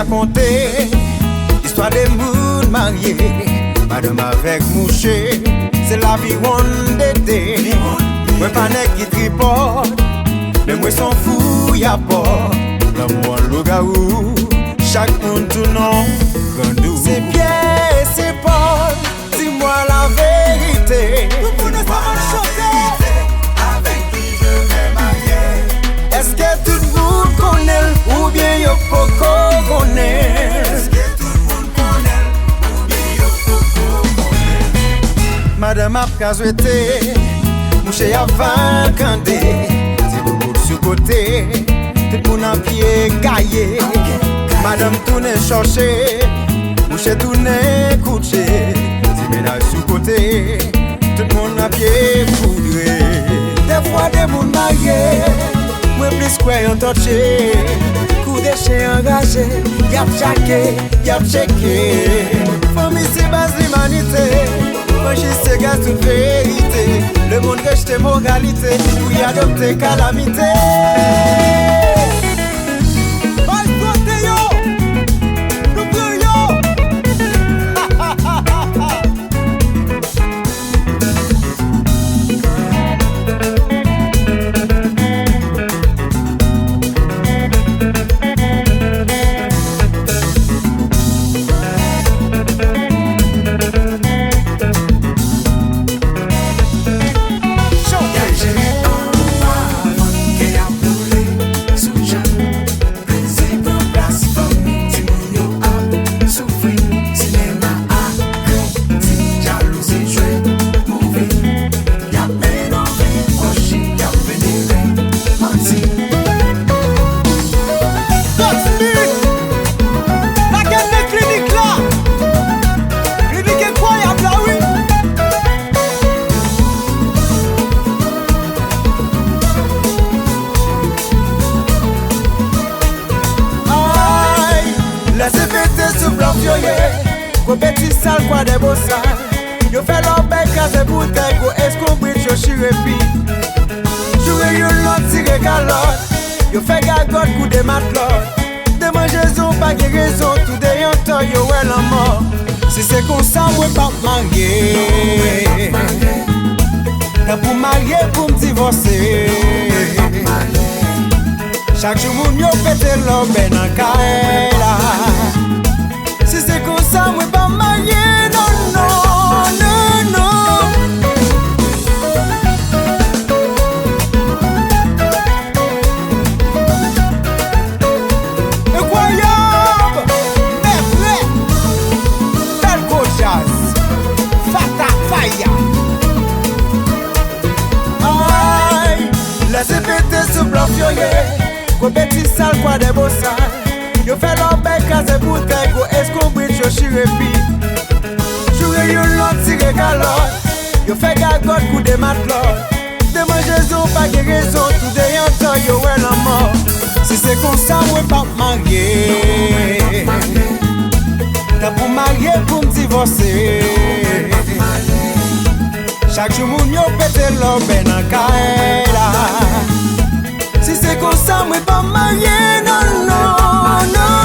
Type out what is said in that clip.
raconter histoire des mouns mariés, madame avec mouché, c'est la vie one d'été. Moi pas nèg qui tripote, mais moi s'en fou y'a pas. L'amour le gaou, chaque monde tout non grandou. C'est Pierre et c'est Paul, dis-moi la vérité. Tout le monde va chanter. Avec qui je vais marier? Est-ce que tout le monde connaît ou bien y'a pas connaît? Est-ce que tout le monde connaît ou bien y'a pas connaît? Madame a casoué, mouché a vancandé, c'est beaucoup de sur côté. Tout le monde a pied gaillé. Madame tourne chercher, mouche tourne couché. Si ménage sous côté, tout le monde a pied foudré. Des fois des monde mariés, moi plus croyant touché. Coup de chien engagé, y'a chaqué, y'a checké. Famille c'est base l'humanité, moi je sais gars toute vérité. Le monde rejette moralité, pour y adopter calamité. Petit sale quoi des beaux sales. Yo fait leur bec à ces bouteilles. Go escombrir yo chirepi. Jouer yo l'autre tire calotte. Yo fait gagote coup de matelote. De mangeaison pas de raison. Tout des yantons yo ouais la mort. Si c'est comme ça moi pas marier. T'as pour marier pour me divorcer. Chaque jour moun yo pète l'homme ben en kaela. Si c'est comme ça, moi pas marié, non, non, non, non. Incroyable, merveille, Belgo Jazz, Fata Faya. Aïe, laissez péter ce blanc furieux, qu'on petit sale quoi des beaux sales. Yo fait leur bec à ces bouteilles. Go escombrir yo chirepi. Jouer yo l'autre tire calotte. Yo fait gagote coup de matelote. De mangeaison pas de raison. Tout des yantons yo ouais la mort. Si c'est comme ça moi pas marier. T'as pour marier pour me divorcer. Chaque jour moun yo pète l'homme ben en kaela. Si c'est comme ça moi pas marier, non, non, non.